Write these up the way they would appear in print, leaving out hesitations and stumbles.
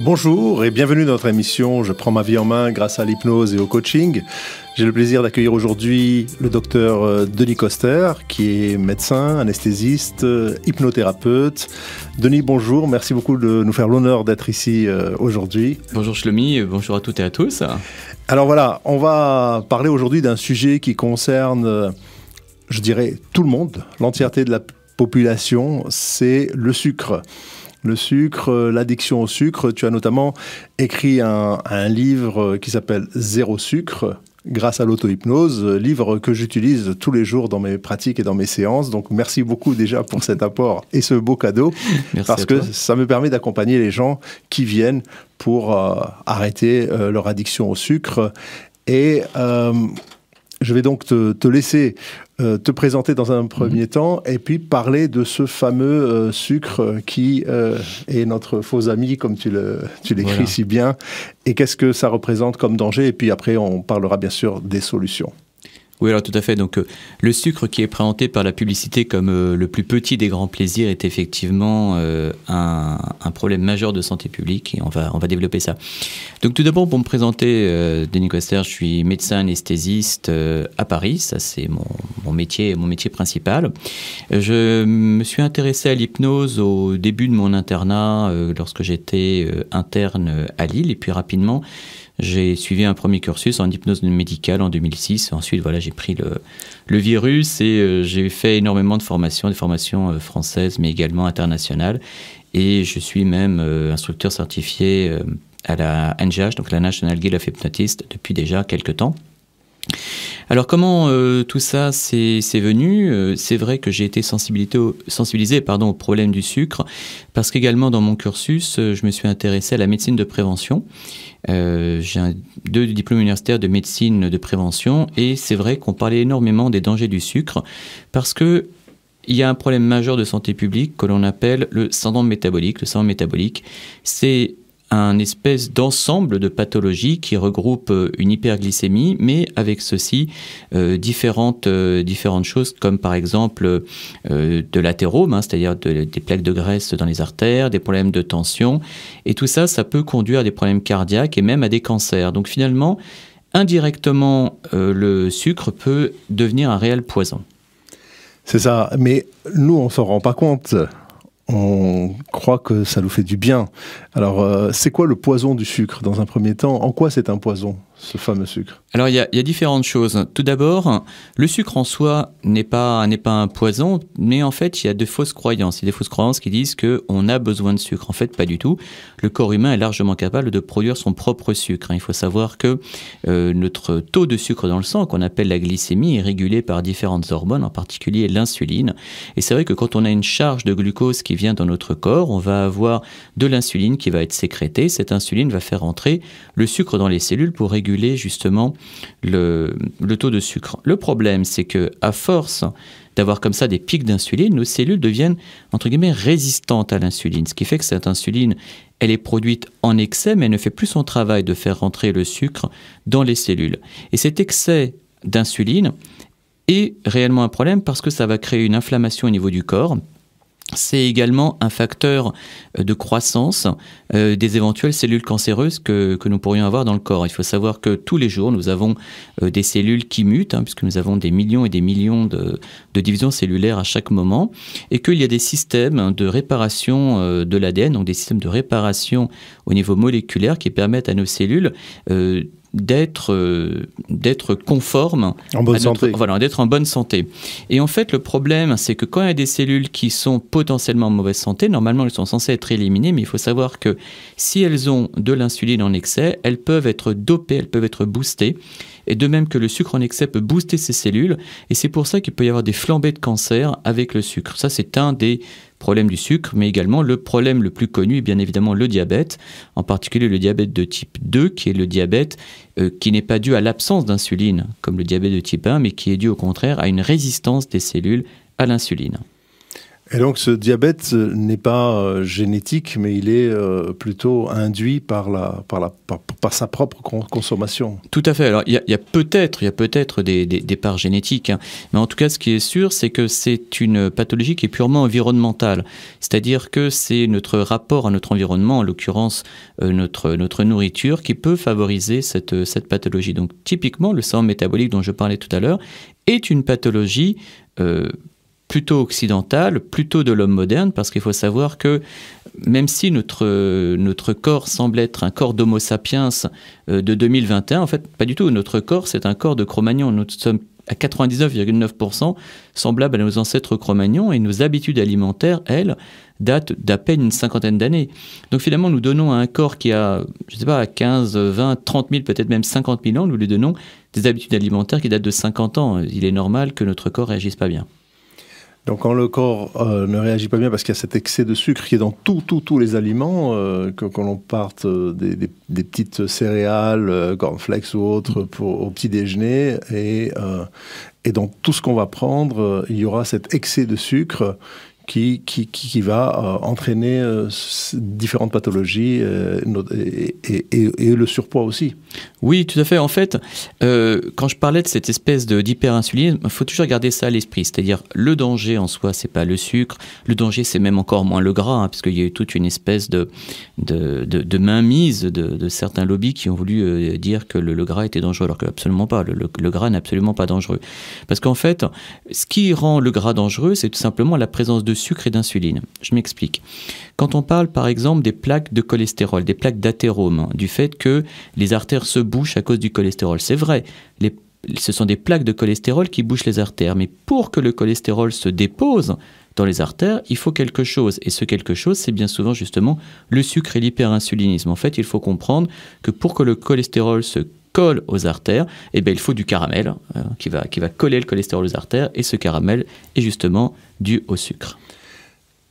Bonjour et bienvenue dans notre émission « Je prends ma vie en main grâce à l'hypnose et au coaching ». J'ai le plaisir d'accueillir aujourd'hui le docteur Denis Koster, qui est médecin, anesthésiste, hypnothérapeute. Denis, bonjour, merci beaucoup de nous faire l'honneur d'être ici aujourd'hui. Bonjour Shlomi, bonjour à toutes et à tous. Alors voilà, on va parler aujourd'hui d'un sujet qui concerne, je dirais, tout le monde, l'entièreté de la population, c'est le sucre. Le sucre, l'addiction au sucre. Tu as notamment écrit un livre qui s'appelle « Zéro sucre » grâce à l'auto-hypnose, livre que j'utilise tous les jours dans mes pratiques et dans mes séances. Donc merci beaucoup déjà pour cet apport et ce beau cadeau. Parce que ça me permet d'accompagner les gens qui viennent pour arrêter leur addiction au sucre. Et je vais donc te laisser te présenter dans un premier temps et puis parler de ce fameux sucre qui est notre faux ami, comme tu l'écris si bien. Et qu'est-ce que ça représente comme danger? Et puis après, on parlera bien sûr des solutions. Oui, alors tout à fait. Donc, le sucre qui est présenté par la publicité comme le plus petit des grands plaisirs est effectivement un problème majeur de santé publique et on va développer ça. Donc, tout d'abord, pour me présenter, Denis Koster, je suis médecin anesthésiste à Paris. Ça, c'est mon métier principal. Je me suis intéressé à l'hypnose au début de mon internat lorsque j'étais interne à Lille et puis rapidement, j'ai suivi un premier cursus en hypnose médicale en 2006. Ensuite, voilà, j'ai pris le virus et j'ai fait énormément de formations, des formations françaises, mais également internationales. Et je suis même instructeur certifié à la NGH, donc la National Guild of Hypnotists, depuis déjà quelques temps. Alors comment tout ça c'est venu? C'est vrai que j'ai été sensibilisé au problème du sucre parce qu'également dans mon cursus, je me suis intéressé à la médecine de prévention. J'ai 2 diplômes universitaires de médecine de prévention et c'est vrai qu'on parlait énormément des dangers du sucre parce que il y a un problème majeur de santé publique que l'on appelle le syndrome métabolique. Le syndrome métabolique, c'est un espèce d'ensemble de pathologies qui regroupe une hyperglycémie, mais avec ceci différentes choses comme par exemple de l'athérome, c'est-à-dire des plaques de graisse dans les artères, des problèmes de tension, et tout ça, ça peut conduire à des problèmes cardiaques et même à des cancers. Donc finalement, indirectement, le sucre peut devenir un réel poison. C'est ça, mais nous, on ne s'en rend pas compte. On croit que ça nous fait du bien. Alors, c'est quoi le poison du sucre dans un premier temps? En quoi c'est un poison, ce fameux sucre? Alors, il y a différentes choses. Tout d'abord, le sucre en soi n'est pas un poison, mais en fait, il y a de fausses croyances. Il y a des fausses croyances qui disent qu'on a besoin de sucre. En fait, pas du tout. Le corps humain est largement capable de produire son propre sucre. Il faut savoir que notre taux de sucre dans le sang, qu'on appelle la glycémie, est régulé par différentes hormones, en particulier l'insuline. Et c'est vrai que quand on a une charge de glucose qui vient dans notre corps, on va avoir de l'insuline qui va être sécrétée. Cette insuline va faire entrer le sucre dans les cellules pour réguler justement le taux de sucre. Le problème, c'est que à force d'avoir comme ça des pics d'insuline, nos cellules deviennent, entre guillemets, résistantes à l'insuline. Ce qui fait que cette insuline, elle est produite en excès, mais elle ne fait plus son travail de faire rentrer le sucre dans les cellules. Et cet excès d'insuline est réellement un problème parce que ça va créer une inflammation au niveau du corps. C'est également un facteur de croissance des éventuelles cellules cancéreuses que nous pourrions avoir dans le corps. Il faut savoir que tous les jours, nous avons des cellules qui mutent, puisque nous avons des millions et des millions de divisions cellulaires à chaque moment, et qu'il y a des systèmes de réparation de l'ADN, donc des systèmes de réparation au niveau moléculaire qui permettent à nos cellules d'être conformes en bonne santé. Voilà, d'être en bonne santé. Et en fait, le problème, c'est que quand il y a des cellules qui sont potentiellement en mauvaise santé, normalement, elles sont censées être éliminées, mais il faut savoir que si elles ont de l'insuline en excès, elles peuvent être dopées, elles peuvent être boostées. Et de même que le sucre en excès peut booster ces cellules. Et c'est pour ça qu'il peut y avoir des flambées de cancer avec le sucre. Ça, c'est un des problèmes du sucre, mais également le problème le plus connu est bien évidemment le diabète, en particulier le diabète de type 2, qui est le diabète qui n'est pas dû à l'absence d'insuline, comme le diabète de type 1, mais qui est dû au contraire à une résistance des cellules à l'insuline. Et donc ce diabète n'est pas génétique, mais il est plutôt induit par sa propre consommation. Tout à fait. Alors il y a peut-être des parts génétiques, hein. Mais en tout cas ce qui est sûr, c'est que c'est une pathologie qui est purement environnementale. C'est-à-dire que c'est notre rapport à notre environnement, en l'occurrence notre nourriture, qui peut favoriser cette pathologie. Donc typiquement le syndrome métabolique dont je parlais tout à l'heure est une pathologie plutôt occidentale, plutôt de l'homme moderne, parce qu'il faut savoir que même si notre corps semble être un corps d'Homo sapiens de 2021, en fait, pas du tout. Notre corps, c'est un corps de Cro-Magnon. Nous sommes à 99,9% semblables à nos ancêtres Cro-Magnons, et nos habitudes alimentaires, elles, datent d'à peine une cinquantaine d'années. Donc finalement, nous donnons à un corps qui a, je ne sais pas, 15, 20, 30 000, peut-être même 50 000 ans, nous lui donnons des habitudes alimentaires qui datent de 50 ans. Il est normal que notre corps ne réagisse pas bien. Donc quand le corps ne réagit pas bien parce qu'il y a cet excès de sucre qui est dans tous les aliments, que l'on parte des petites céréales, cornflakes ou autres au petit déjeuner, et dans tout ce qu'on va prendre, il y aura cet excès de sucre qui va entraîner différentes pathologies et le surpoids aussi. Oui, tout à fait. En fait, quand je parlais de cette espèce d'hyperinsulinisme, il faut toujours garder ça à l'esprit. C'est-à-dire, le danger en soi, c'est pas le sucre. Le danger, c'est même encore moins le gras, hein, parce qu'il y a eu toute une espèce de mainmise de certains lobbies qui ont voulu dire que le gras était dangereux, alors que absolument pas. Le gras n'est absolument pas dangereux. Parce qu'en fait, ce qui rend le gras dangereux, c'est tout simplement la présence de sucre et d'insuline. Je m'explique. Quand on parle, par exemple, des plaques de cholestérol, des plaques d'athérome, du fait que les artères se bouchent à cause du cholestérol, c'est vrai. Ce sont des plaques de cholestérol qui bouchent les artères. Mais pour que le cholestérol se dépose dans les artères, il faut quelque chose. Et ce quelque chose, c'est bien souvent justement le sucre et l'hyperinsulinisme. En fait, il faut comprendre que pour que le cholestérol se colle aux artères, eh bien, il faut du caramel qui va coller le cholestérol aux artères. Et ce caramel est justement dû au sucre.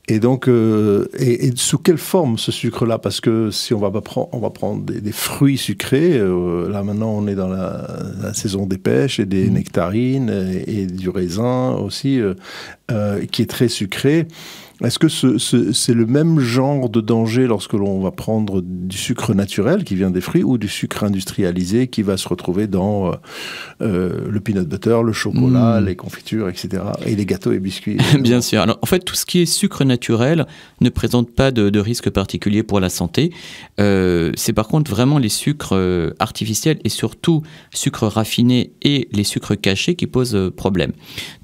Et donc, et sous quelle forme ce sucre-là? Parce que si on va prendre des fruits sucrés, là maintenant on est dans la saison des pêches et des nectarines et du raisin aussi, qui est très sucré. Est-ce que c'est le même genre de danger lorsque l'on va prendre du sucre naturel qui vient des fruits ou du sucre industrialisé qui va se retrouver dans le peanut butter, le chocolat, les confitures, etc. et les gâteaux et biscuits? Bien sûr. Alors, en fait, tout ce qui est sucre naturel ne présente pas de risque particulier pour la santé. C'est par contre vraiment les sucres artificiels et surtout sucres raffinés et les sucres cachés qui posent problème.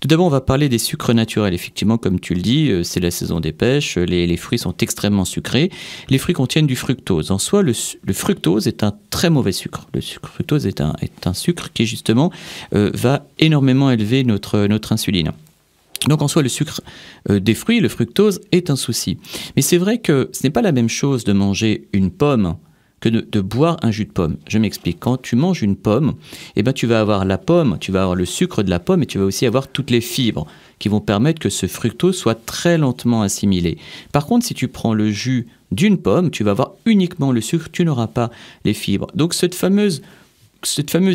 Tout d'abord, on va parler des sucres naturels. Effectivement, comme tu le dis, c'est la saison des pêches, les fruits sont extrêmement sucrés. Les fruits contiennent du fructose. En soi, le fructose est un très mauvais sucre. Le fructose est un sucre qui, justement, va énormément élever notre insuline. Donc en soi, le sucre des fruits, le fructose, est un souci. Mais c'est vrai que ce n'est pas la même chose de manger une pomme que de boire un jus de pomme. Je m'explique. Quand tu manges une pomme, eh ben, tu vas avoir la pomme, tu vas avoir le sucre de la pomme et tu vas aussi avoir toutes les fibres qui vont permettre que ce fructose soit très lentement assimilé. Par contre, si tu prends le jus d'une pomme, tu vas avoir uniquement le sucre, tu n'auras pas les fibres. Donc cette fameuse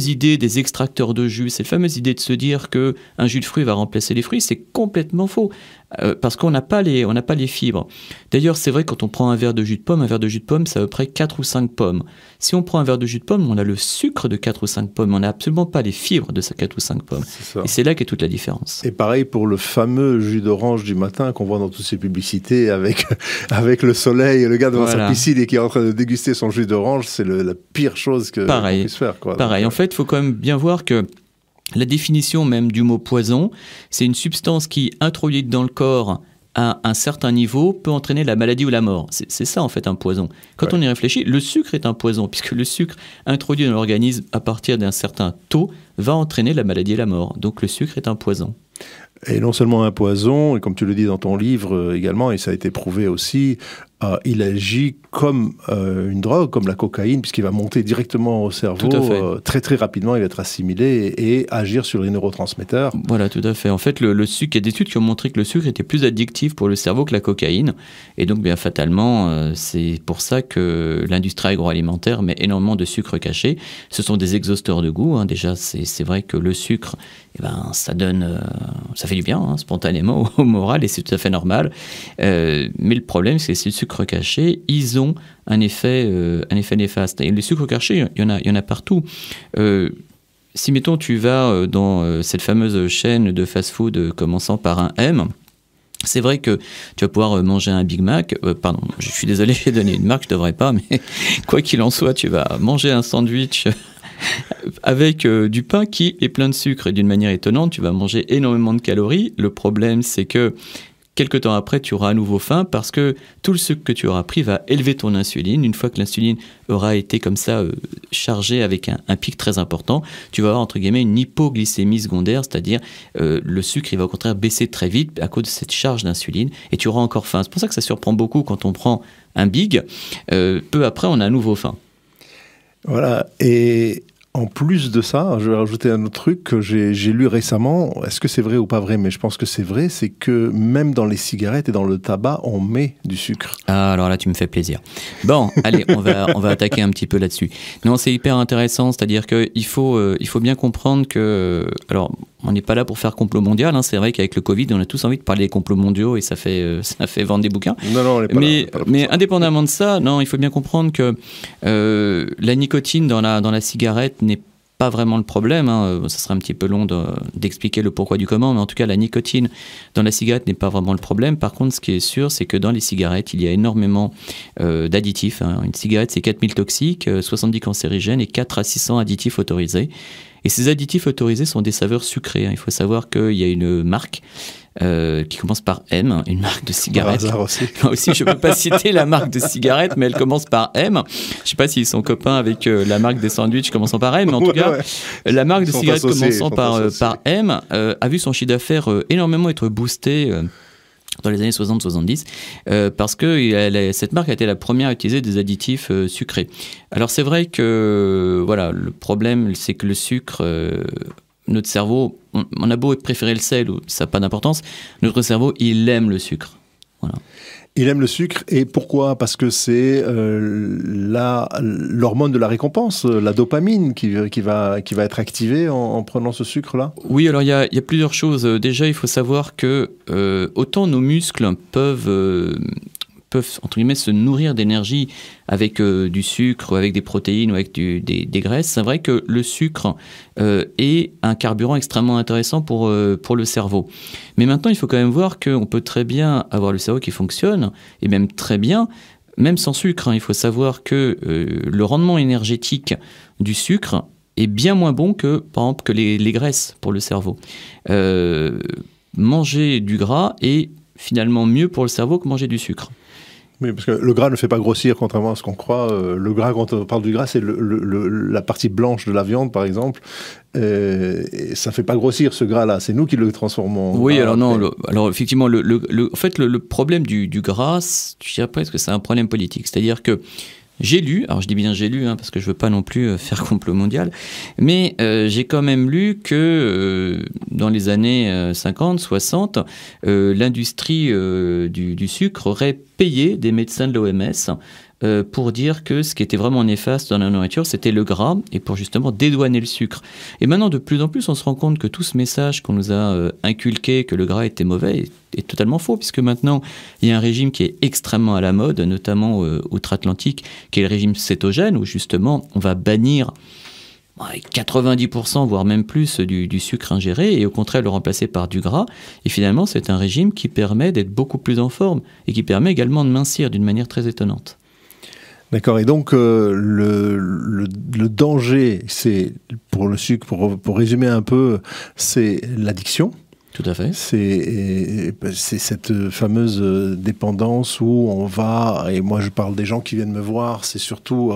idée des extracteurs de jus, cette fameuse idée de se dire qu'un jus de fruits va remplacer les fruits, c'est complètement faux. Parce qu'on n'a pas les fibres. D'ailleurs, c'est vrai, quand on prend un verre de jus de pomme, c'est à peu près 4 ou 5 pommes. Si on prend un verre de jus de pomme, on a le sucre de 4 ou 5 pommes, on n'a absolument pas les fibres de ces 4 ou 5 pommes. Et c'est là qu'est toute la différence. Et pareil pour le fameux jus d'orange du matin qu'on voit dans toutes ces publicités avec le soleil et le gars devant sa piscine et qui est en train de déguster son jus d'orange, c'est la pire chose qu'on puisse faire. Pareil, en fait, il faut quand même bien voir que la définition même du mot poison, c'est une substance qui, introduite dans le corps à un certain niveau, peut entraîner la maladie ou la mort. C'est ça, en fait, un poison. Quand on y réfléchit, le sucre est un poison, puisque le sucre introduit dans l'organisme à partir d'un certain taux va entraîner la maladie et la mort. Donc le sucre est un poison. Et non seulement un poison, et comme tu le dis dans ton livre également, et ça a été prouvé aussi, il agit comme une drogue, comme la cocaïne, puisqu'il va monter directement au cerveau, très très rapidement, il va être assimilé et agir sur les neurotransmetteurs. Voilà, tout à fait. En fait, le sucre, il y a des études qui ont montré que le sucre était plus addictif pour le cerveau que la cocaïne, et donc bien fatalement, c'est pour ça que l'industrie agroalimentaire met énormément de sucre caché. Ce sont des exhausteurs de goût, hein. Déjà, c'est vrai que le sucre, ça donne ça fait du bien, hein, spontanément, au moral, et c'est tout à fait normal. Mais le problème, c'est que ces sucres cachés, ils ont un effet néfaste. Et les sucres cachés, il y en a partout. Si, mettons, tu vas dans cette fameuse chaîne de fast-food commençant par un M, c'est vrai que tu vas pouvoir manger un Big Mac. Pardon, je suis désolé, j'ai donné une marque, je ne devrais pas, mais quoi qu'il en soit, tu vas manger un sandwich avec du pain qui est plein de sucre. Et d'une manière étonnante, tu vas manger énormément de calories. Le problème, c'est que quelque temps après, tu auras à nouveau faim parce que tout le sucre que tu auras pris va élever ton insuline. Une fois que l'insuline aura été comme ça chargée avec un pic très important, tu vas avoir entre guillemets une hypoglycémie secondaire, c'est-à-dire le sucre il va au contraire baisser très vite à cause de cette charge d'insuline et tu auras encore faim. C'est pour ça que ça surprend beaucoup quand on prend un Big. Peu après, on a à nouveau faim. Voilà, et en plus de ça, je vais rajouter un autre truc que j'ai lu récemment. Est-ce que c'est vrai ou pas vrai? Mais je pense que c'est vrai, c'est que même dans les cigarettes et dans le tabac, on met du sucre. Ah, alors là, tu me fais plaisir. Bon, allez, on va attaquer un petit peu là-dessus. Non, c'est hyper intéressant, c'est-à-dire qu'il faut bien comprendre que... Alors, on n'est pas là pour faire complot mondial, hein. C'est vrai qu'avec le Covid, on a tous envie de parler des complots mondiaux et ça fait vendre des bouquins. Non, on n'est pas là. Mais indépendamment de ça, non, il faut bien comprendre que la nicotine dans la cigarette n'est pas vraiment le problème, hein. Ça serait un petit peu long d'expliquer le pourquoi du comment, mais en tout cas, la nicotine dans la cigarette n'est pas vraiment le problème. Par contre, ce qui est sûr, c'est que dans les cigarettes, il y a énormément d'additifs, hein. Une cigarette, c'est 4000 toxiques, 70 cancérigènes et 4 à 600 additifs autorisés. Et ces additifs autorisés sont des saveurs sucrées, hein. Il faut savoir qu'il y a une marque qui commence par M, une marque de cigarette. Par hasard aussi. Moi aussi, je ne peux pas citer la marque de cigarette, mais elle commence par M. Je ne sais pas s'ils sont copains avec la marque des sandwichs commençant par M, mais en tout cas, la marque de cigarette commençant par M a vu son chiffre d'affaires énormément être boosté dans les années 60-70, parce que cette marque a été la première à utiliser des additifs sucrés. Alors c'est vrai que voilà, le problème, c'est que le sucre... notre cerveau, on a beau préférer le sel, ça n'a pas d'importance, notre cerveau, il aime le sucre. Voilà. Il aime le sucre, et pourquoi? Parce que c'est l'hormone de la récompense, la dopamine qui va être activée en prenant ce sucre-là? Oui, alors il y a plusieurs choses. Déjà, il faut savoir que autant nos muscles peuvent entre guillemets se nourrir d'énergie avec du sucre, avec des protéines ou avec des graisses. C'est vrai que le sucre est un carburant extrêmement intéressant pour le cerveau. Mais maintenant, il faut quand même voir qu'on peut très bien avoir le cerveau qui fonctionne, et même très bien, même sans sucre, hein. Il faut savoir que le rendement énergétique du sucre est bien moins bon que, par exemple, que les graisses pour le cerveau. Manger du gras est finalement mieux pour le cerveau que manger du sucre. Oui, parce que le gras ne fait pas grossir, contrairement à ce qu'on croit. Le gras, quand on parle du gras, c'est la partie blanche de la viande, par exemple. Et ça ne fait pas grossir ce gras-là. C'est nous qui le transformons. Oui, alors non. Alors effectivement, en fait, le problème du gras, je dirais presque que c'est un problème politique. C'est-à-dire que j'ai lu, alors je dis bien j'ai lu, hein, parce que je ne veux pas non plus faire complot mondial, mais j'ai quand même lu que dans les années 50, 60, l'industrie du sucre aurait payé des médecins de l'OMS pour dire que ce qui était vraiment néfaste dans la nourriture, c'était le gras, et pour justement dédouaner le sucre. Et maintenant, de plus en plus, on se rend compte que tout ce message qu'on nous a inculqué, que le gras était mauvais, est totalement faux, puisque maintenant, il y a un régime qui est extrêmement à la mode, notamment outre-Atlantique, qui est le régime cétogène, où justement, on va bannir 90%, voire même plus, du sucre ingéré, et au contraire le remplacer par du gras. Et finalement, c'est un régime qui permet d'être beaucoup plus en forme, et qui permet également de mincir d'une manière très étonnante. D'accord, et donc le danger, c'est pour le sucre, pour résumer un peu, c'est l'addiction. Tout à fait. C'est cette fameuse dépendance où on va, et moi je parle des gens qui viennent me voir, c'est surtout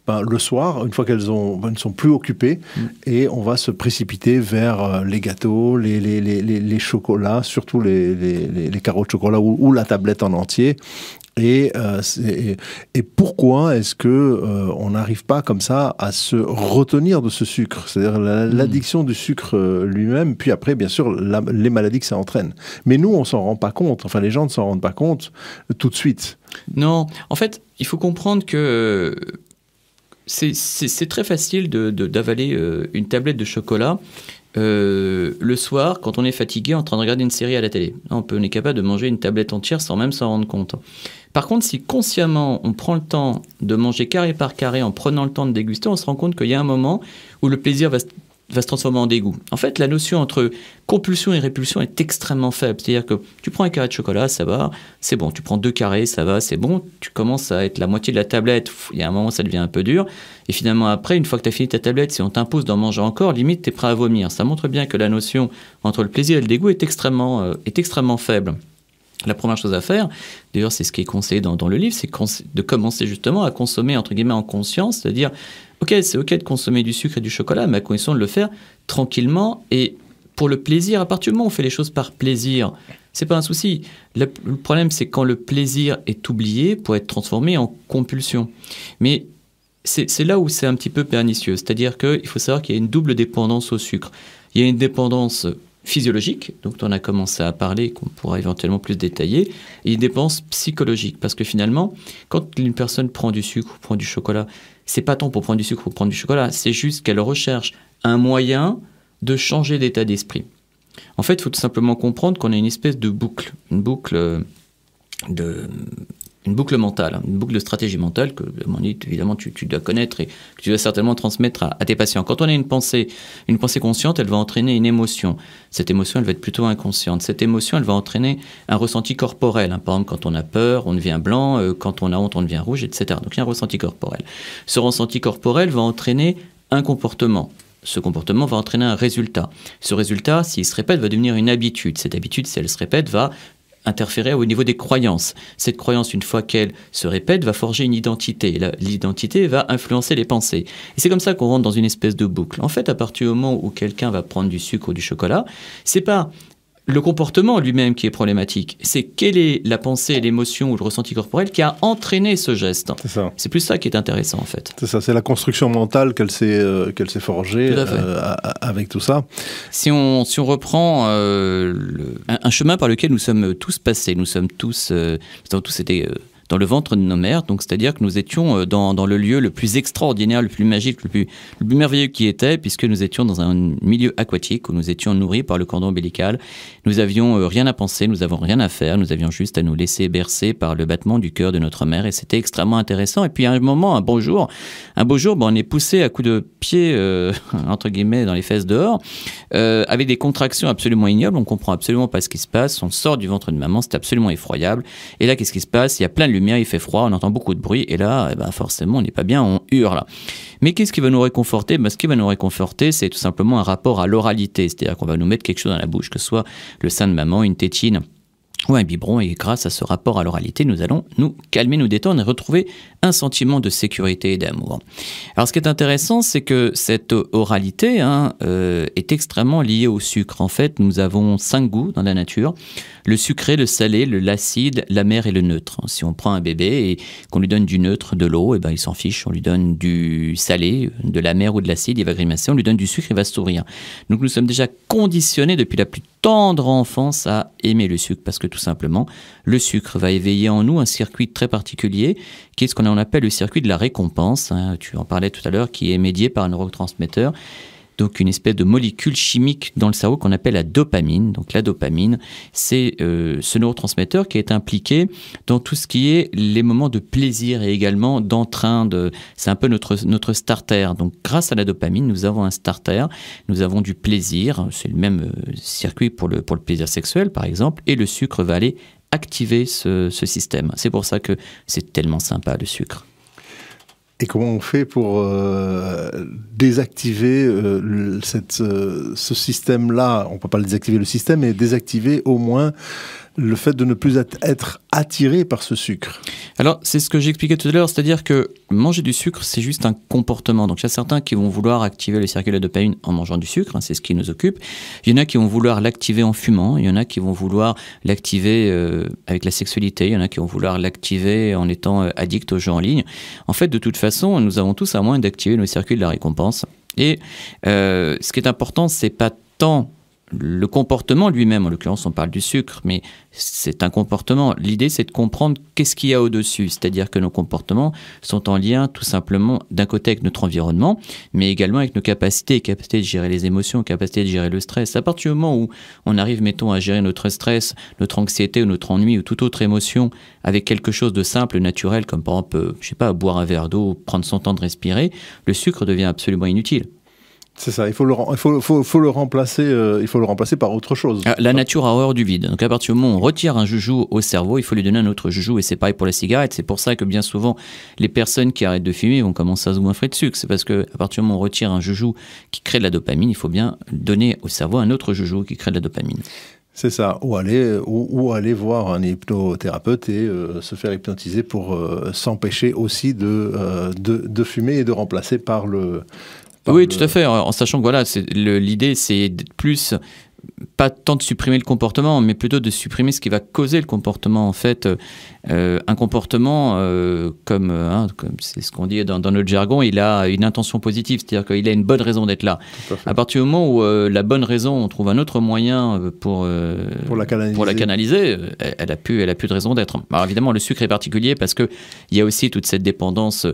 le soir, une fois qu'elles ne sont plus occupées, et on va se précipiter vers les gâteaux, les chocolats, surtout les carreaux de chocolat ou la tablette en entier. Et pourquoi est-ce que on n'arrive pas comme ça à se retenir de ce sucre? C'est-à-dire l'addiction du sucre lui-même, puis après, bien sûr, les maladies que ça entraîne. Mais nous, on s'en rend pas compte. Enfin, les gens ne s'en rendent pas compte tout de suite. Non, en fait, il faut comprendre que c'est très facile d'avaler une tablette de chocolat le soir, quand on est fatigué, en train de regarder une série à la télé. On est capable de manger une tablette entière sans même s'en rendre compte. Par contre, si consciemment on prend le temps de manger carré par carré en prenant le temps de déguster, on se rend compte qu'il y a un moment où le plaisir va se transformer en dégoût. En fait, la notion entre compulsion et répulsion est extrêmement faible. C'est-à-dire que tu prends un carré de chocolat, ça va, c'est bon. Tu prends 2 carrés, ça va, c'est bon. Tu commences à être la moitié de la tablette, il y a un moment, ça devient un peu dur. Et finalement, après, une fois que tu as fini ta tablette, si on t'impose d'en manger encore, limite, tu es prêt à vomir. Ça montre bien que la notion entre le plaisir et le dégoût est extrêmement faible. La première chose à faire, d'ailleurs c'est ce qui est conseillé dans le livre, c'est de commencer justement à consommer entre guillemets en conscience, c'est-à-dire ok, c'est ok de consommer du sucre et du chocolat, mais à condition de le faire tranquillement et pour le plaisir. À partir du moment où on fait les choses par plaisir, c'est pas un souci. Le problème c'est quand le plaisir est oublié pour être transformé en compulsion. Mais c'est là où c'est un petit peu pernicieux, c'est-à-dire qu'il faut savoir qu'il y a une double dépendance au sucre. Il y a une dépendance physiologique, donc on a commencé à parler, qu'on pourra éventuellement plus détailler, et une dépendance psychologique, parce que finalement, quand une personne prend du sucre ou prend du chocolat, c'est pas tant pour prendre du sucre ou prendre du chocolat, c'est juste qu'elle recherche un moyen de changer d'état d'esprit. En fait, il faut tout simplement comprendre qu'on a une espèce de boucle, une boucle mentale, une boucle de stratégie mentale que, évidemment, tu dois connaître et que tu dois certainement transmettre à tes patients. Quand on a une pensée consciente, elle va entraîner une émotion. Cette émotion, elle va être plutôt inconsciente. Cette émotion, elle va entraîner un ressenti corporel. Par exemple, quand on a peur, on devient blanc, quand on a honte, on devient rouge, etc. Donc, il y a un ressenti corporel. Ce ressenti corporel va entraîner un comportement. Ce comportement va entraîner un résultat. Ce résultat, s'il se répète, va devenir une habitude. Cette habitude, si elle se répète, va interférer au niveau des croyances. Cette croyance, une fois qu'elle se répète, va forger une identité. L'identité va influencer les pensées. Et c'est comme ça qu'on rentre dans une espèce de boucle. En fait, à partir du moment où quelqu'un va prendre du sucre ou du chocolat, c'est pas le comportement lui-même qui est problématique. C'est quelle est la pensée, l'émotion ou le ressenti corporel qui a entraîné ce geste. C'est ça. C'est plus ça qui est intéressant, en fait. C'est ça, c'est la construction mentale qu'elle s'est forgée avec tout ça. Si on reprend un chemin par lequel nous sommes tous passés, nous avons tous été dans le ventre de nos mères, donc c'est-à-dire que nous étions dans le lieu le plus extraordinaire, le plus magique, le plus merveilleux qui était, puisque nous étions dans un milieu aquatique où nous étions nourris par le cordon ombilical. Nous avions rien à penser, nous n'avions rien à faire, nous avions juste à nous laisser bercer par le battement du cœur de notre mère, et c'était extrêmement intéressant. Et puis à un moment, un beau jour, on est poussé à coups de pied, entre guillemets, dans les fesses dehors, avec des contractions absolument ignobles, on comprend absolument pas ce qui se passe, on sort du ventre de maman, c'est absolument effroyable. Et là, qu'est-ce qui se passe? Il y a plein de lumière, il fait froid, on entend beaucoup de bruit, et là, forcément, on n'est pas bien, on hurle. Mais qu'est-ce qui va nous réconforter? Ce qui va nous réconforter, c'est tout simplement un rapport à l'oralité, c'est-à-dire qu'on va nous mettre quelque chose dans la bouche, que ce soit le sein de maman, une tétine ou un biberon, et grâce à ce rapport à l'oralité, nous allons nous calmer, nous détendre et retrouver un sentiment de sécurité et d'amour. Alors ce qui est intéressant, c'est que cette oralité est extrêmement liée au sucre. En fait, nous avons 5 goûts dans la nature: le sucré, le salé, l'acide, l'amer et le neutre. Si on prend un bébé et qu'on lui donne du neutre, de l'eau, il s'en fiche. On lui donne du salé, de l'amer ou de l'acide, il va grimacer. On lui donne du sucre, il va sourire. Donc nous sommes déjà conditionnés depuis la plus tendre enfance à aimer le sucre, parce que tout simplement, le sucre va éveiller en nous un circuit très particulier, qui est ce qu'on appelle le circuit de la récompense. Tu en parlais tout à l'heure, qui est médié par un neurotransmetteur. Donc une espèce de molécule chimique dans le cerveau qu'on appelle la dopamine. Donc la dopamine, c'est ce neurotransmetteur qui est impliqué dans tout ce qui est les moments de plaisir et également d'entrain. C'est un peu notre starter. Donc grâce à la dopamine, nous avons un starter, nous avons du plaisir. C'est le même circuit pour le plaisir sexuel, par exemple. Et le sucre va aller activer ce système. C'est pour ça que c'est tellement sympa, le sucre. Et comment on fait pour désactiver ce système-là? On ne peut pas désactiver le système, mais désactiver au moins le fait de ne plus être attiré par ce sucre. Alors, c'est ce que j'expliquais tout à l'heure, c'est-à-dire que manger du sucre, c'est juste un comportement. Donc, il y a certains qui vont vouloir activer le circuit de la dopamine en mangeant du sucre, c'est ce qui nous occupe. Il y en a qui vont vouloir l'activer en fumant, il y en a qui vont vouloir l'activer avec la sexualité, il y en a qui vont vouloir l'activer en étant addict aux jeux en ligne. En fait, de toute façon, nous avons tous un moyen d'activer nos circuits de la récompense. Et ce qui est important, c'est pas tant le comportement lui-même, en l'occurrence on parle du sucre, mais c'est un comportement. L'idée c'est de comprendre qu'est-ce qu'il y a au-dessus, c'est-à-dire que nos comportements sont en lien tout simplement d'un côté avec notre environnement, mais également avec nos capacités de gérer les émotions, capacité de gérer le stress. À partir du moment où on arrive, mettons, à gérer notre stress, notre anxiété ou notre ennui ou toute autre émotion avec quelque chose de simple, naturel, comme par exemple, je sais pas, boire un verre d'eau, prendre son temps de respirer, le sucre devient absolument inutile. C'est ça, il faut le remplacer par autre chose. La nature a horreur du vide. Donc à partir du moment où on retire un joujou au cerveau, il faut lui donner un autre joujou. Et c'est pareil pour la cigarette. C'est pour ça que bien souvent, les personnes qui arrêtent de fumer vont commencer à se goinfrer de sucre. C'est parce qu'à partir du moment où on retire un joujou qui crée de la dopamine, il faut bien donner au cerveau un autre joujou qui crée de la dopamine. C'est ça, ou aller voir un hypnothérapeute et se faire hypnotiser pour s'empêcher aussi de fumer et de remplacer par le... Oui, tout à fait, en sachant que voilà, l'idée c'est d'être plus, pas tant de supprimer le comportement, mais plutôt de supprimer ce qui va causer le comportement. En fait, un comportement, comme c'est ce qu'on dit dans notre jargon, il a une intention positive, c'est-à-dire qu'il a une bonne raison d'être là. À partir du moment où la bonne raison, on trouve un autre moyen pour la canaliser, elle a plus de raison d'être. Alors évidemment, le sucre est particulier parce qu'il y a aussi toute cette dépendance,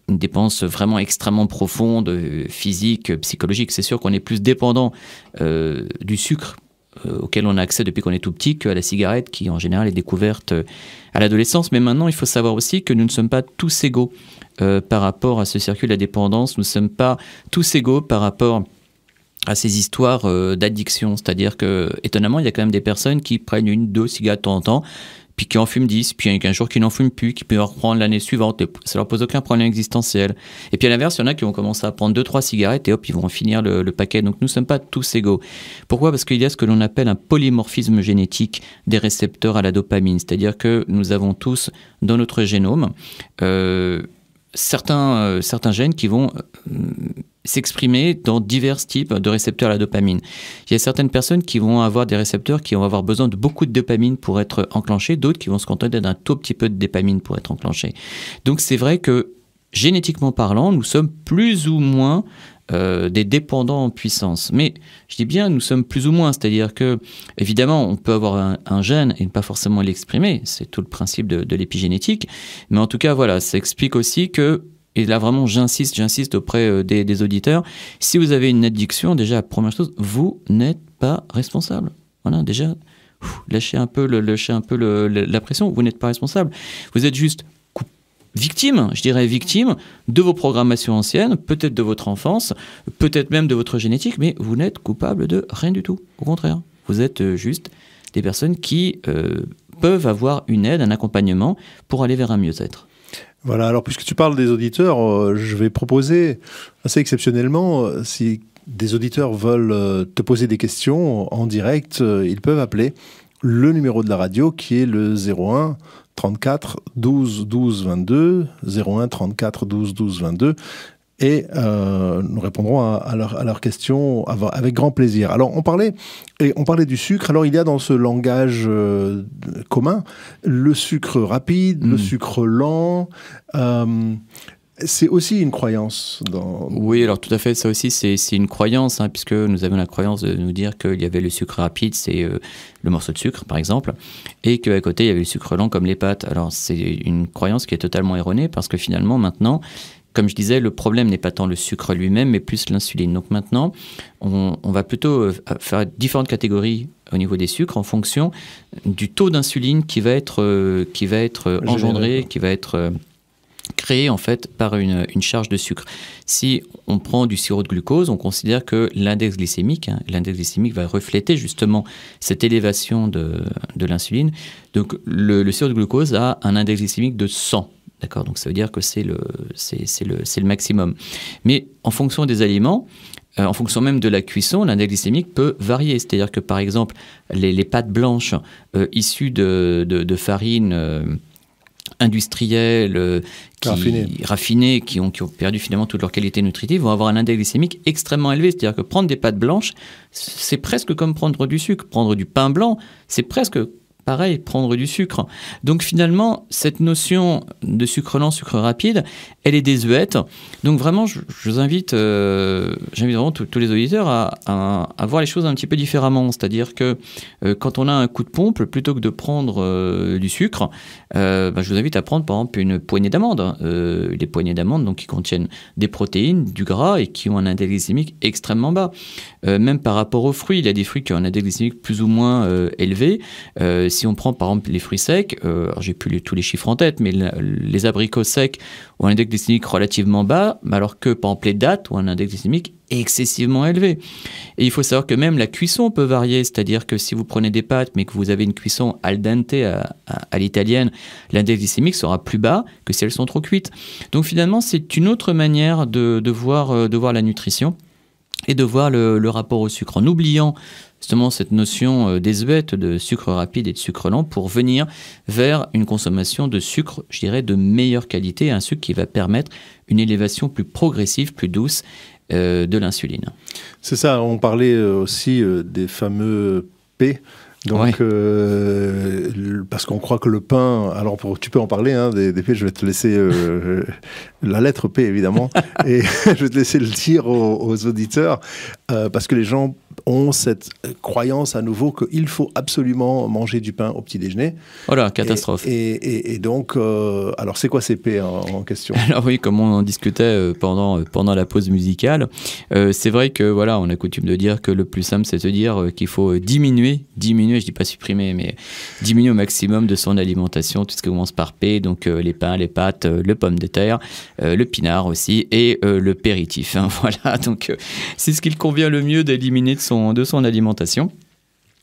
une dépendance vraiment extrêmement profonde, physique, psychologique. C'est sûr qu'on est plus dépendant du sucre auquel on a accès depuis qu'on est tout petit qu'à la cigarette qui en général est découverte à l'adolescence. Mais maintenant il faut savoir aussi que nous ne sommes pas tous égaux par rapport à ce circuit de la dépendance. Nous ne sommes pas tous égaux par rapport à ces histoires d'addiction. C'est-à-dire que étonnamment il y a quand même des personnes qui prennent 1-2 cigarettes de temps en temps, puis qui en fument 10, puis un jour qui n'en fument plus, qui peuvent en reprendre l'année suivante, et ça leur pose aucun problème existentiel. Et puis à l'inverse, il y en a qui vont commencer à prendre 2-3 cigarettes, et hop, ils vont finir le paquet. Donc nous ne sommes pas tous égaux. Pourquoi ? Parce qu'il y a ce que l'on appelle un polymorphisme génétique des récepteurs à la dopamine, c'est-à-dire que nous avons tous dans notre génome certains gènes qui vont s'exprimer dans divers types de récepteurs à la dopamine. Il y a certaines personnes qui vont avoir des récepteurs qui vont avoir besoin de beaucoup de dopamine pour être enclenchés, d'autres qui vont se contenter d'un tout petit peu de dopamine pour être enclenchés. Donc c'est vrai que génétiquement parlant, nous sommes plus ou moins des dépendants en puissance. Mais je dis bien, nous sommes plus ou moins, c'est-à-dire que, évidemment, on peut avoir un gène et ne pas forcément l'exprimer, c'est tout le principe de l'épigénétique, mais en tout cas, voilà, ça explique aussi que, et là vraiment j'insiste auprès des auditeurs, si vous avez une addiction, déjà, première chose, vous n'êtes pas responsable. Voilà, déjà, lâchez un peu la pression, vous n'êtes pas responsable. Vous êtes juste victime de vos programmations anciennes, peut-être de votre enfance, peut-être même de votre génétique, mais vous n'êtes coupable de rien du tout. Au contraire, vous êtes juste des personnes qui peuvent avoir une aide, un accompagnement pour aller vers un mieux-être. Voilà, alors puisque tu parles des auditeurs, je vais proposer assez exceptionnellement, si des auditeurs veulent te poser des questions en direct, ils peuvent appeler le numéro de la radio qui est le 01 34 12 12 22, 01 34 12 12 22, et nous répondrons à leurs questions avec grand plaisir. Alors on parlait du sucre. Alors il y a dans ce langage commun le sucre rapide, le sucre lent. C'est aussi une croyance. Oui, alors tout à fait, ça aussi c'est une croyance, hein, puisque nous avons la croyance de nous dire qu'il y avait le sucre rapide, c'est le morceau de sucre par exemple, et qu'à côté il y avait le sucre lent comme les pâtes. Alors c'est une croyance qui est totalement erronée, parce que finalement maintenant, comme je disais, le problème n'est pas tant le sucre lui-même, mais plus l'insuline. Donc maintenant, on va plutôt faire différentes catégories au niveau des sucres en fonction du taux d'insuline qui va être engendré, qui va être créé en fait par une charge de sucre. Si on prend du sirop de glucose, on considère que l'index glycémique va refléter justement cette élévation de l'insuline. Donc le sirop de glucose a un index glycémique de 100. D'accord, donc ça veut dire que c'est le maximum. Mais en fonction des aliments, en fonction même de la cuisson, l'index glycémique peut varier. C'est-à-dire que par exemple, les pâtes blanches issues de farine industrielles, raffinées, qui ont perdu finalement toute leur qualité nutritive, vont avoir un index glycémique extrêmement élevé. C'est-à-dire que prendre des pâtes blanches, c'est presque comme prendre du sucre. Prendre du pain blanc, c'est presque pareil, prendre du sucre. Donc finalement, cette notion de sucre lent, sucre rapide, elle est désuète. Donc vraiment, je vous invite, j'invite vraiment tous les auditeurs à voir les choses un petit peu différemment. C'est-à-dire que quand on a un coup de pompe, plutôt que de prendre du sucre, je vous invite à prendre par exemple une poignée d'amandes. Les poignées d'amandes donc, qui contiennent des protéines, du gras et qui ont un index glycémique extrêmement bas. Même par rapport aux fruits, il y a des fruits qui ont un index glycémique plus ou moins élevé. Si on prend par exemple les fruits secs, alors j'ai plus tous les chiffres en tête, mais les abricots secs ont un index glycémique relativement bas, alors que par exemple les dattes ont un index glycémique excessivement élevé. Et il faut savoir que même la cuisson peut varier, c'est-à-dire que si vous prenez des pâtes mais que vous avez une cuisson al dente à l'italienne, l'index glycémique sera plus bas que si elles sont trop cuites. Donc finalement, c'est une autre manière de voir la nutrition et de voir le rapport au sucre, en oubliant justement cette notion désuète de sucre rapide et de sucre lent pour venir vers une consommation de sucre, je dirais, de meilleure qualité, un sucre qui va permettre une élévation plus progressive, plus douce de l'insuline. C'est ça, on parlait aussi des fameux P. Donc, parce qu'on croit que le pain... Alors, tu peux en parler, hein, des P, je vais te laisser la lettre P, évidemment, et je vais te laisser le dire aux auditeurs, parce que les gens ont cette croyance à nouveau qu'il faut absolument manger du pain au petit déjeuner. Voilà, catastrophe. Et donc, alors c'est quoi ces P en question? Alors oui, comme on en discutait pendant la pause musicale, c'est vrai que voilà, on a coutume de dire que le plus simple, c'est de dire qu'il faut diminuer, je dis pas supprimer, mais diminuer au maximum de son alimentation, tout ce qui commence par P, donc les pains, les pâtes, le pomme de terre, le pinard aussi, et le péritif. Hein, voilà, donc c'est ce qu'il convient le mieux d'éliminer de son alimentation.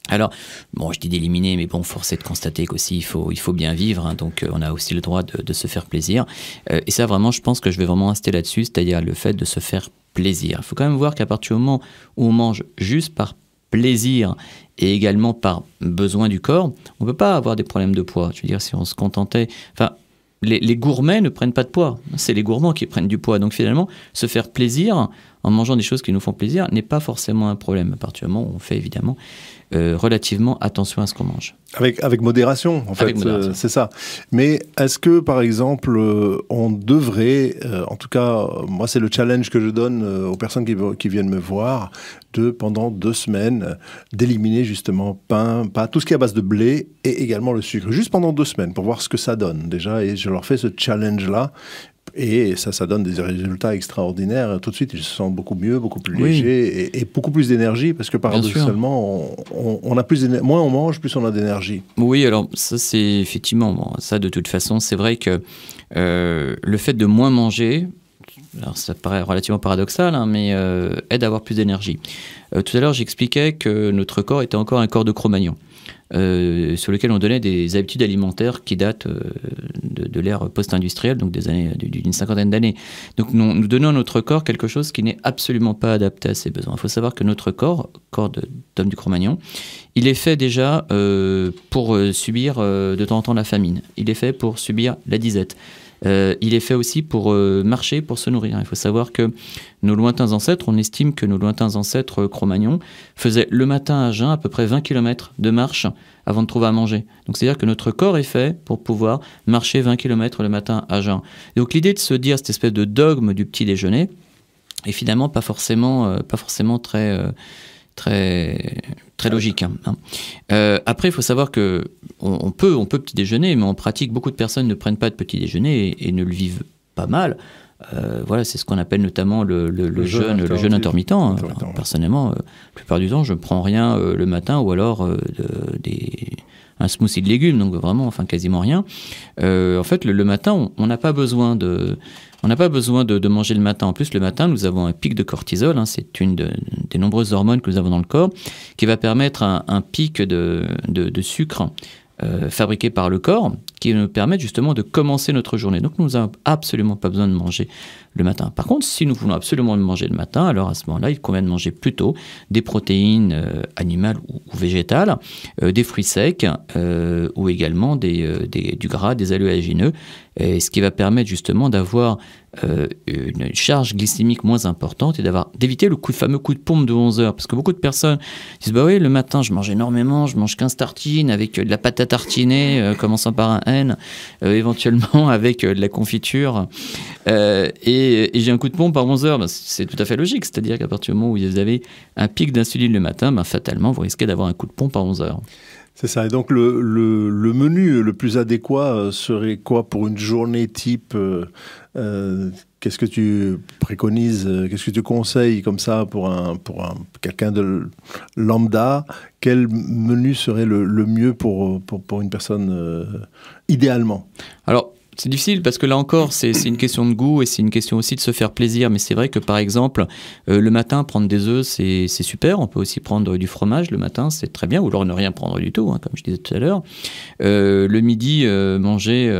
Alors, bon, je dis d'éliminer, mais bon, force est de constater qu'aussi, il faut bien vivre, hein, donc on a aussi le droit de se faire plaisir. Et ça, vraiment, je pense que je vais vraiment rester là-dessus, c'est-à-dire le fait de se faire plaisir. Il faut quand même voir qu'à partir du moment où on mange juste par plaisir et également par besoin du corps, on ne peut pas avoir des problèmes de poids. Je veux dire, si on se contentait... Enfin, les gourmets ne prennent pas de poids, c'est les gourmands qui prennent du poids. Donc finalement, se faire plaisir en mangeant des choses qui nous font plaisir n'est pas forcément un problème, à partir du moment où on fait évidemment relativement attention à ce qu'on mange. Avec modération, en fait, c'est ça. Mais est-ce que, par exemple, on devrait, en tout cas, moi c'est le challenge que je donne aux personnes qui viennent me voir, pendant 2 semaines, d'éliminer justement pain, tout ce qui est à base de blé et également le sucre, juste pendant 2 semaines, pour voir ce que ça donne déjà. Et je leur fais ce challenge-là. Et ça donne des résultats extraordinaires. Tout de suite, ils se sentent beaucoup mieux, beaucoup plus légers et beaucoup plus d'énergie parce que paradoxalement, on a moins on mange, plus on a d'énergie. Oui, alors ça c'est effectivement, bon, ça de toute façon, c'est vrai que le fait de moins manger, alors ça paraît relativement paradoxal, hein, mais aide à avoir plus d'énergie. Tout à l'heure, j'expliquais que notre corps était encore un corps de Cro-Magnon. Sur lequel on donnait des habitudes alimentaires qui datent de l'ère post-industrielle, donc des années d'une 50aine d'années. Donc nous donnons à notre corps quelque chose qui n'est absolument pas adapté à ses besoins. Il faut savoir que notre corps d'homme du Cro-Magnon, il est fait déjà pour subir de temps en temps la famine. Il est fait pour subir la disette. Il est fait aussi pour marcher, pour se nourrir. Il faut savoir que nos lointains ancêtres, on estime que nos lointains ancêtres Cro-Magnons faisaient le matin à jeun à peu près 20 km de marche avant de trouver à manger. Donc c'est-à-dire que notre corps est fait pour pouvoir marcher 20 km le matin à jeun. Et donc l'idée de se dire cette espèce de dogme du petit déjeuner est finalement pas forcément très logique. Hein. Après, il faut savoir que on peut petit déjeuner, mais en pratique, beaucoup de personnes ne prennent pas de petit déjeuner et ne le vivent pas mal. Voilà, c'est ce qu'on appelle notamment le jeûne intermittent. Personnellement, la plupart du temps, je ne prends rien le matin ou alors un smoothie de légumes, donc vraiment, enfin quasiment rien. En fait, le matin, on n'a pas besoin de manger le matin. En plus, le matin, nous avons un pic de cortisol. Hein, c'est une des nombreuses hormones que nous avons dans le corps qui va permettre un pic de sucre fabriqué par le corps qui nous permet justement de commencer notre journée. Donc, nous n'avons absolument pas besoin de manger le matin. Par contre, si nous voulons absolument le manger le matin, alors à ce moment-là, il convient de manger plutôt des protéines animales ou végétales, des fruits secs ou également du gras, des oléagineux, ce qui va permettre justement d'avoir une charge glycémique moins importante et d'éviter le fameux coup de pompe de 11 heures. Parce que beaucoup de personnes disent bah oui, le matin je mange énormément, je mange 15 tartines avec de la pâte à tartiner, commençant par un N, éventuellement avec de la confiture, et j'ai un coup de pompe à 11 heures. Ben, c'est tout à fait logique, c'est-à-dire qu'à partir du moment où vous avez un pic d'insuline le matin, ben, fatalement vous risquez d'avoir un coup de pompe à 11 heures. C'est ça. Et donc, le menu le plus adéquat serait quoi pour une journée type qu'est-ce que tu préconises, qu'est-ce que tu conseilles comme ça pour quelqu'un de lambda? Quel menu serait le mieux pour une personne idéalement? Alors, c'est difficile parce que là encore, c'est une question de goût et c'est une question aussi de se faire plaisir. Mais c'est vrai que par exemple, le matin, prendre des œufs, c'est super. On peut aussi prendre du fromage le matin, c'est très bien. Ou alors ne rien prendre du tout, hein, comme je disais tout à l'heure. Le midi, manger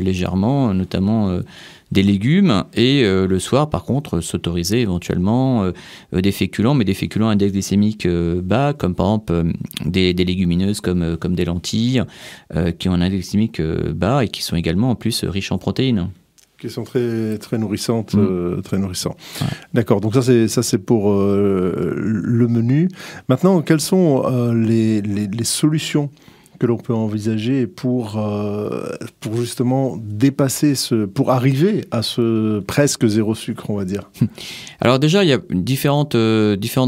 légèrement, notamment des légumes. Et le soir, par contre, s'autoriser éventuellement des féculents, mais des féculents à index glycémique bas, comme par exemple des légumineuses comme des lentilles, qui ont un index glycémique bas et qui sont également en plus riches en protéines. Qui sont très, très nourrissantes. Très nourrissants. Ouais. D'accord, donc ça c'est pour le menu. Maintenant, quelles sont les solutions que l'on peut envisager pour justement dépasser pour arriver à ce presque zéro sucre, on va dire? Alors déjà, il y a différentes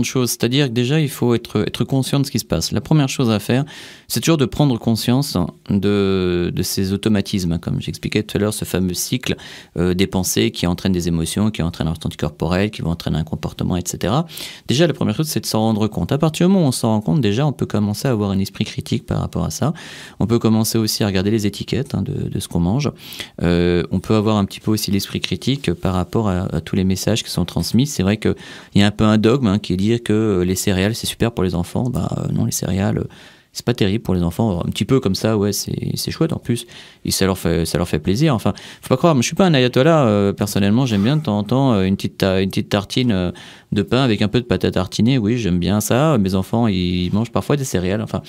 choses. C'est-à-dire que déjà, il faut être conscient de ce qui se passe. La première chose à faire, c'est toujours de prendre conscience de ces automatismes. Comme j'expliquais tout à l'heure, ce fameux cycle des pensées qui entraînent des émotions, qui entraînent un ressenti corporel, qui vont entraîner un comportement, etc. Déjà, la première chose, c'est de s'en rendre compte. À partir du moment où on s'en rend compte, déjà, on peut commencer à avoir un esprit critique par rapport à ça. On peut commencer aussi à regarder les étiquettes de ce qu'on mange. On peut avoir un petit peu aussi l'esprit critique par rapport à tous les messages qui sont transmis. C'est vrai qu'il y a un peu un dogme qui est de dire que les céréales, c'est super pour les enfants. Non, les céréales, c'est pas terrible pour les enfants. Un petit peu comme ça, ouais, c'est chouette en plus. Et ça leur fait plaisir. Enfin, faut pas croire, moi, je suis pas un ayatollah. Personnellement, j'aime bien de temps en temps une petite tartine de pain avec un peu de pâte à tartiner. Oui, j'aime bien ça. Mes enfants, ils mangent parfois des céréales. Enfin,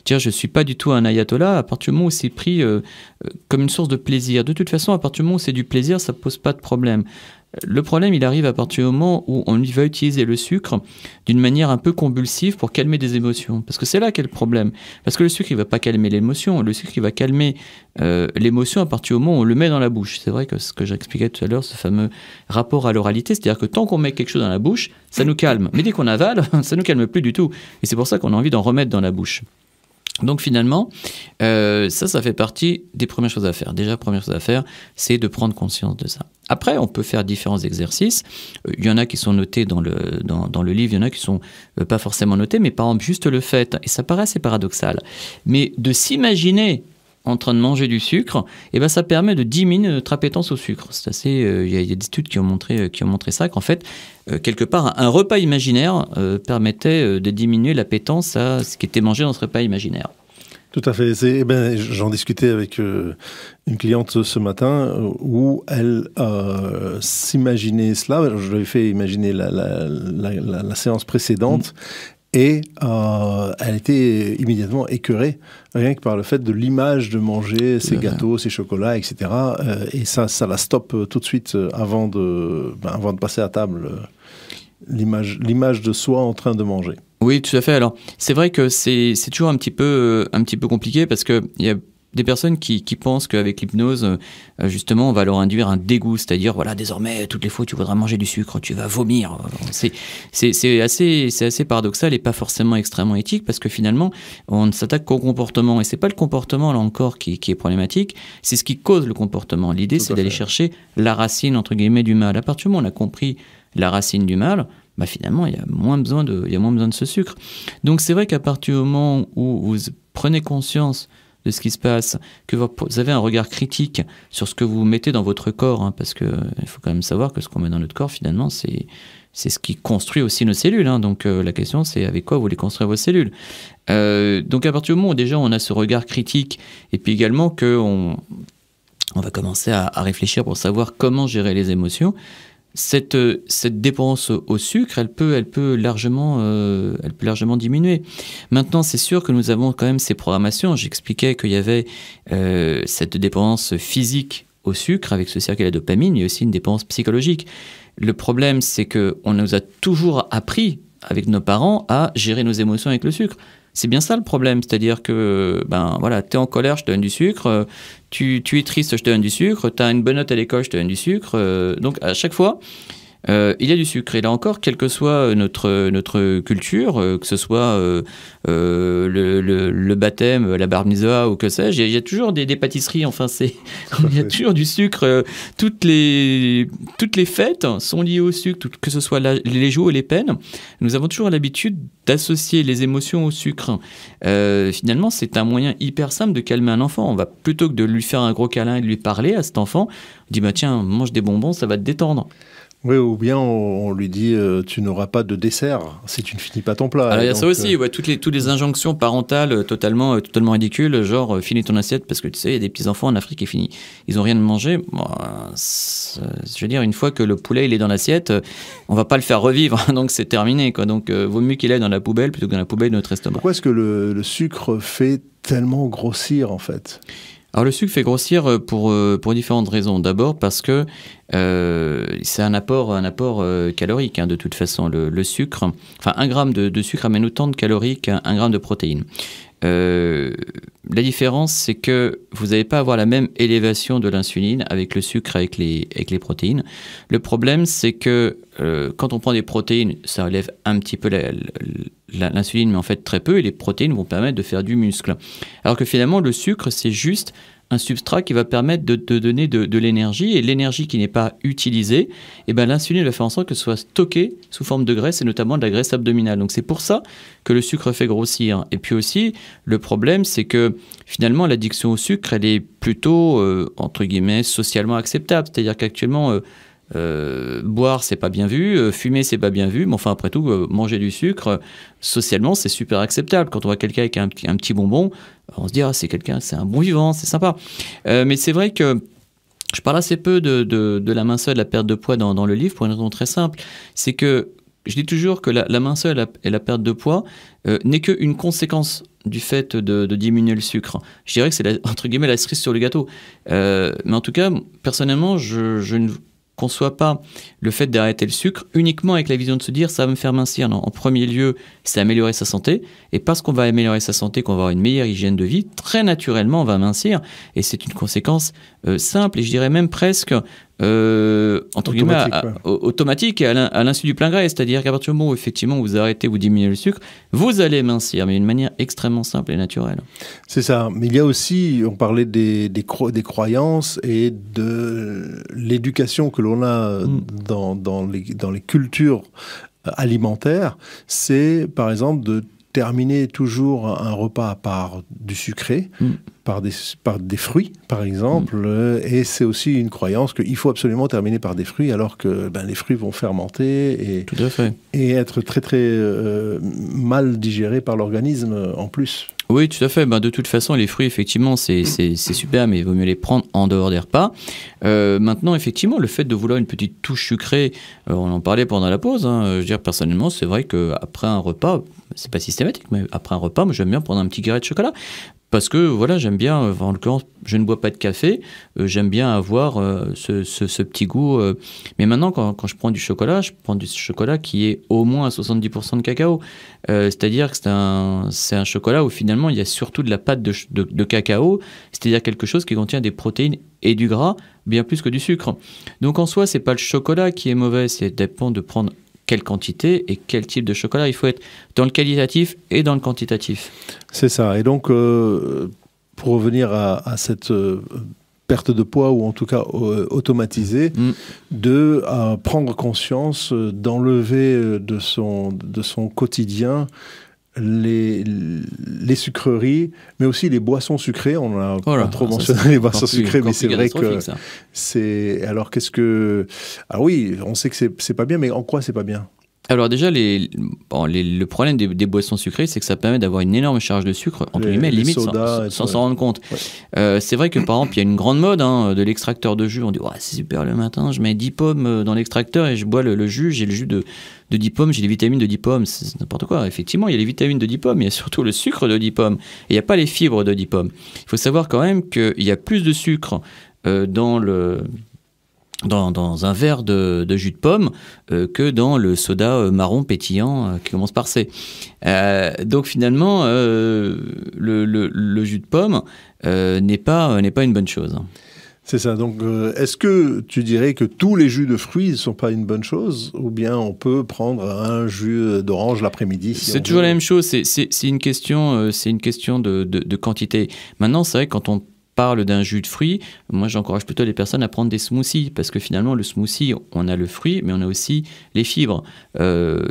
je suis pas du tout un ayatollah à partir du moment où c'est pris comme une source de plaisir. De toute façon, à partir du moment où c'est du plaisir, ça pose pas de problème. Le problème, il arrive à partir du moment où on va utiliser le sucre d'une manière un peu convulsive pour calmer des émotions. Parce que c'est là qu'est le problème. Parce que le sucre, il ne va pas calmer l'émotion. Le sucre, il va calmer l'émotion à partir du moment où on le met dans la bouche. C'est vrai que ce que j'expliquais tout à l'heure, ce fameux rapport à l'oralité, c'est-à-dire que tant qu'on met quelque chose dans la bouche, ça nous calme. Mais dès qu'on avale, ça ne nous calme plus du tout. Et c'est pour ça qu'on a envie d'en remettre dans la bouche. Donc finalement, ça fait partie des premières choses à faire. Déjà, la première chose à faire, c'est de prendre conscience de ça. Après, on peut faire différents exercices. Il y en a qui sont notés dans le livre, il y en a qui ne sont pas forcément notés, mais par exemple, juste le fait, et ça paraît assez paradoxal, mais de s'imaginer en train de manger du sucre, et ben ça permet de diminuer notre appétence au sucre. C'est assez, il y a des études qui ont montré ça, qu'en fait, quelque part, un repas imaginaire permettait de diminuer l'appétence à ce qui était mangé dans ce repas imaginaire. Tout à fait. J'en discutais avec une cliente ce matin où elle s'imaginait cela. Je lui ai fait imaginer la séance précédente. Et elle était immédiatement écœurée, rien que par le fait de l'image de manger ses gâteaux, ses chocolats, etc. Et ça la stoppe tout de suite avant de passer à table, l'image de soi en train de manger. Oui, tout à fait. Alors, c'est vrai que c'est toujours un petit peu compliqué parce que il y a des personnes qui pensent qu'avec l'hypnose, justement, on va leur induire un dégoût, c'est-à-dire, voilà, désormais, toutes les fois, tu voudras manger du sucre, tu vas vomir. C'est assez paradoxal et pas forcément extrêmement éthique parce que finalement, on ne s'attaque qu'au comportement. Et c'est pas le comportement, là encore, qui est problématique, c'est ce qui cause le comportement. L'idée, c'est d'aller chercher la racine, entre guillemets, du mal. À partir du moment où on a compris la racine du mal, finalement, il y a moins besoin de ce sucre. Donc, c'est vrai qu'à partir du moment où vous prenez conscience de ce qui se passe, que vous avez un regard critique sur ce que vous mettez dans votre corps, parce qu'il faut quand même savoir que ce qu'on met dans notre corps, finalement, c'est ce qui construit aussi nos cellules. Donc la question, c'est avec quoi vous voulez construire vos cellules. Donc à partir du moment où déjà on a ce regard critique, et puis également qu'on on va commencer à réfléchir pour savoir comment gérer les émotions. Cette dépendance au sucre, elle peut largement diminuer. Maintenant, c'est sûr que nous avons quand même ces programmations. J'expliquais qu'il y avait cette dépendance physique au sucre avec ce cercle et la dopamine, il y a aussi une dépendance psychologique. Le problème, c'est qu'on nous a toujours appris, avec nos parents, à gérer nos émotions avec le sucre. C'est bien ça le problème, c'est-à-dire que t'es en colère, je te donne du sucre, tu es triste, je te donne du sucre, tu as une bonne note à l'école, je te donne du sucre. Donc à chaque fois, il y a du sucre. Et là encore, quelle que soit notre culture, que ce soit le baptême, la bar mitzvah ou que sais-je, il y a toujours des pâtisseries, enfin il y a toujours du sucre. Toutes les fêtes sont liées au sucre, que ce soit les jours et les peines. Nous avons toujours l'habitude d'associer les émotions au sucre. Finalement, c'est un moyen hyper simple de calmer un enfant. On va, plutôt que de lui faire un gros câlin et de lui parler à cet enfant, on dit tiens, mange des bonbons, ça va te détendre. Oui, ou bien on lui dit tu n'auras pas de dessert si tu ne finis pas ton plat. Alors il y a ça aussi, toutes les injonctions parentales totalement ridicules, genre finis ton assiette, parce que tu sais, il y a des petits enfants en Afrique qui ils ont rien de manger. Je veux dire, une fois que le poulet il est dans l'assiette, on va pas le faire revivre, donc c'est terminé, quoi. Donc vaut mieux qu'il aille dans la poubelle plutôt que dans la poubelle de notre estomac. Pourquoi est-ce que le sucre fait tellement grossir en fait ? Alors le sucre fait grossir pour différentes raisons. D'abord parce que c'est un apport calorique, de toute façon. Le sucre, enfin 1 gramme de sucre amène autant de calories qu'1 gramme de protéines. La différence, c'est que vous n'allez pas avoir la même élévation de l'insuline avec le sucre, avec les protéines. Le problème, c'est que quand on prend des protéines, ça élève un petit peu l'insuline, mais en fait très peu, et les protéines vont permettre de faire du muscle. Alors que finalement, le sucre, c'est juste un substrat qui va permettre de donner de l'énergie, et l'énergie qui n'est pas utilisée, l'insuline va faire en sorte que ce soit stocké sous forme de graisse, et notamment de la graisse abdominale. Donc c'est pour ça que le sucre fait grossir. Et puis aussi, le problème, c'est que finalement, l'addiction au sucre, elle est plutôt, entre guillemets, socialement acceptable. C'est-à-dire qu'actuellement, boire, c'est pas bien vu, fumer, c'est pas bien vu, mais enfin, après tout, manger du sucre, socialement, c'est super acceptable. Quand on voit quelqu'un avec un petit bonbon, on se dit, c'est un bon vivant, c'est sympa. Mais c'est vrai que je parle assez peu de la minceur et de la perte de poids dans le livre pour une raison très simple. C'est que je dis toujours que la minceur et la perte de poids n'est qu'une conséquence du fait de diminuer le sucre. Je dirais que c'est, entre guillemets, la cerise sur le gâteau. Mais en tout cas, personnellement, je ne conçoit pas le fait d'arrêter le sucre uniquement avec la vision de se dire ça va me faire mincir. Non, en premier lieu, c'est améliorer sa santé, et parce qu'on va améliorer sa santé, qu'on va avoir une meilleure hygiène de vie, très naturellement on va mincir, et c'est une conséquence simple, et je dirais même presque entre guillemets automatique et à l'insu du plein gré, c'est-à-dire qu'à partir du moment où effectivement vous arrêtez, vous diminuez le sucre, vous allez mincir, mais d'une manière extrêmement simple et naturelle. C'est ça, mais il y a aussi, on parlait des croyances et de l'éducation que l'on a dans les cultures alimentaires, c'est par exemple de terminer toujours un repas par du sucré, par des fruits, par exemple. Et c'est aussi une croyance qu'il faut absolument terminer par des fruits, alors que les fruits vont fermenter Tout à fait. Et être très, très mal digérés par l'organisme en plus. Oui, tout à fait. De toute façon, les fruits, effectivement, c'est super, mais il vaut mieux les prendre en dehors des repas. Maintenant, effectivement, le fait de vouloir une petite touche sucrée, on en parlait pendant la pause. Je veux dire, personnellement, c'est vrai qu'après un repas, c'est pas systématique, mais après un repas, moi, j'aime bien prendre un petit carré de chocolat. Parce que, voilà, j'aime bien, en l'occurrence, je ne bois pas de café, j'aime bien avoir ce petit goût. Mais maintenant, quand je prends du chocolat, je prends du chocolat qui est au moins à 70% de cacao. C'est-à-dire que c'est un chocolat où finalement, il y a surtout de la pâte de cacao, c'est-à-dire quelque chose qui contient des protéines et du gras, bien plus que du sucre. Donc en soi, c'est pas le chocolat qui est mauvais, c'est dépend de prendre quelle quantité et quel type de chocolat. Il faut être dans le qualitatif et dans le quantitatif. C'est ça. Et donc, pour revenir à cette perte de poids, ou en tout cas automatisée, de prendre conscience, d'enlever de son quotidien les sucreries, mais aussi les boissons sucrées. On a pas trop mentionné les boissons sucrées, mais c'est vrai que c'est... Alors qu'est-ce que... Ah oui, on sait que c'est pas bien, mais en quoi c'est pas bien ? Alors déjà, le problème des boissons sucrées, c'est que ça permet d'avoir une énorme charge de sucre, entre guillemets, limite sans s'en rendre compte. Ouais. C'est vrai que par exemple, il y a une grande mode de l'extracteur de jus. On dit ouais, c'est super le matin, je mets 10 pommes dans l'extracteur et je bois le jus. J'ai le jus de 10 pommes, j'ai les vitamines de 10 pommes. C'est n'importe quoi. Effectivement, il y a les vitamines de 10 pommes, mais il y a surtout le sucre de 10 pommes. Et il n'y a pas les fibres de 10 pommes. Il faut savoir quand même qu'il y a plus de sucre dans un verre de jus de pomme que dans le soda marron pétillant qui commence par C. Donc finalement, le jus de pomme n'est pas une bonne chose. C'est ça. Donc, est-ce que tu dirais que tous les jus de fruits ne sont pas une bonne chose, ou bien on peut prendre un jus d'orange l'après-midi C'est toujours la même chose. C'est une question de quantité. Maintenant, c'est vrai que quand on parle d'un jus de fruits, moi j'encourage plutôt les personnes à prendre des smoothies parce que finalement le smoothie, on a le fruit mais on a aussi les fibres.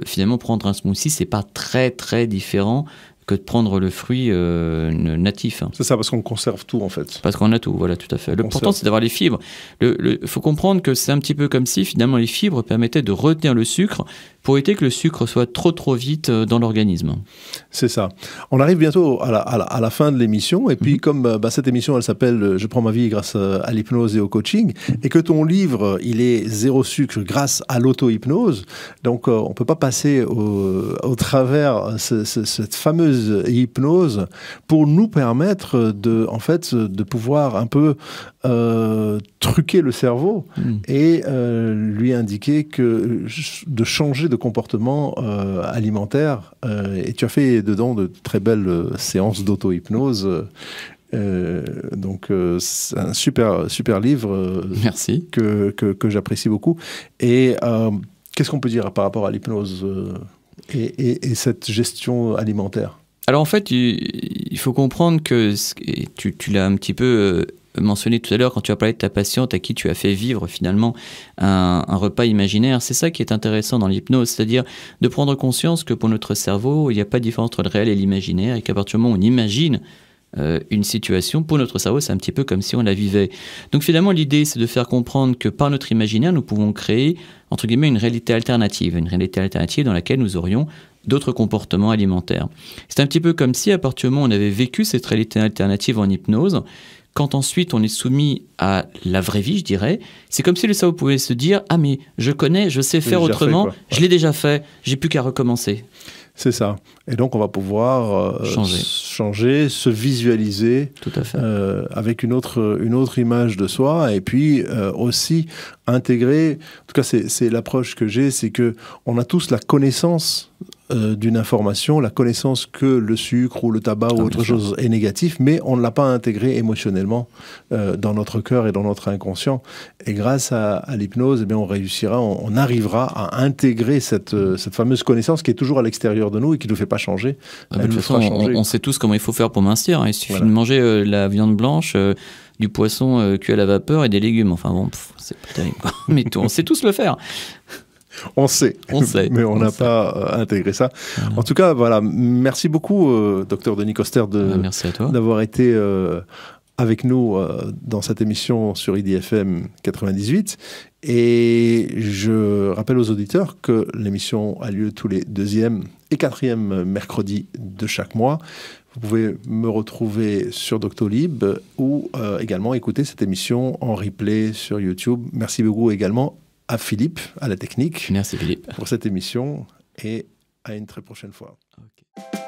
Finalement prendre un smoothie, c'est pas très très différent que de prendre le fruit natif. C'est ça, parce qu'on conserve tout en fait. Parce qu'on a tout, voilà, tout à fait. L'important c'est d'avoir les fibres. Il faut comprendre que c'est un petit peu comme si finalement les fibres permettaient de retenir le sucre pour éviter que le sucre soit trop vite dans l'organisme. C'est ça. On arrive bientôt à la fin de l'émission, et puis comme cette émission, elle s'appelle « Je prends ma vie grâce à l'hypnose et au coaching », et que ton livre, il est zéro sucre grâce à l'auto-hypnose, donc on ne peut pas passer au travers cette fameuse hypnose pour nous permettre de pouvoir un peu truquer le cerveau et lui indiquer de changer de comportement alimentaire. Et tu as fait dedans de très belles séances d'auto-hypnose. Donc c'est un super livre. Merci. Que j'apprécie beaucoup. Et qu'est-ce qu'on peut dire par rapport à l'hypnose et cette gestion alimentaire? Alors en fait, il faut comprendre que tu l'as un petit peu mentionné tout à l'heure quand tu as parlé de ta patiente à qui tu as fait vivre finalement un repas imaginaire. C'est ça qui est intéressant dans l'hypnose, c'est-à-dire de prendre conscience que pour notre cerveau, il n'y a pas de différence entre le réel et l'imaginaire et qu'à partir du moment où on imagine une situation, pour notre cerveau, c'est un petit peu comme si on la vivait. Donc finalement, l'idée, c'est de faire comprendre que par notre imaginaire, nous pouvons créer, entre guillemets, une réalité alternative dans laquelle nous aurions d'autres comportements alimentaires. C'est un petit peu comme si, à partir du moment où on avait vécu cette réalité alternative en hypnose, quand ensuite on est soumis à la vraie vie, je dirais, c'est comme si le cerveau pouvait se dire « Ah mais je connais, je sais faire autrement, je l'ai déjà fait, j'ai plus qu'à recommencer ». C'est ça. Et donc, on va pouvoir changer, se visualiser. Tout à fait. Avec une autre image de soi. Et puis, aussi intégrer... En tout cas, c'est l'approche que j'ai, c'est qu'on a tous la connaissance d'une information, la connaissance que le sucre ou le tabac ou autre chose est négatif, mais on ne l'a pas intégré émotionnellement dans notre cœur et dans notre inconscient. Et grâce à l'hypnose, eh bien, on arrivera à intégrer cette fameuse connaissance qui est toujours à l'extérieur de nous et qui ne nous fait pas changer. De toute façon, on sait tous comment il faut faire pour mincir. Il suffit de manger la viande blanche, du poisson cuit à la vapeur et des légumes. Enfin bon, c'est pas terrible, quoi. Mais on sait tous le faire. On sait, mais on n'a pas intégré ça. Voilà. En tout cas, voilà, merci beaucoup, Dr Denis Koster, merci à toi d'avoir été avec nous dans cette émission sur IDFM 98. Et je rappelle aux auditeurs que l'émission a lieu tous les 2e et 4e mercredis de chaque mois. Vous pouvez me retrouver sur Doctolib ou également écouter cette émission en replay sur YouTube. Merci beaucoup également à Philippe, à la technique. Merci Philippe. Pour cette émission et à une très prochaine fois. Okay.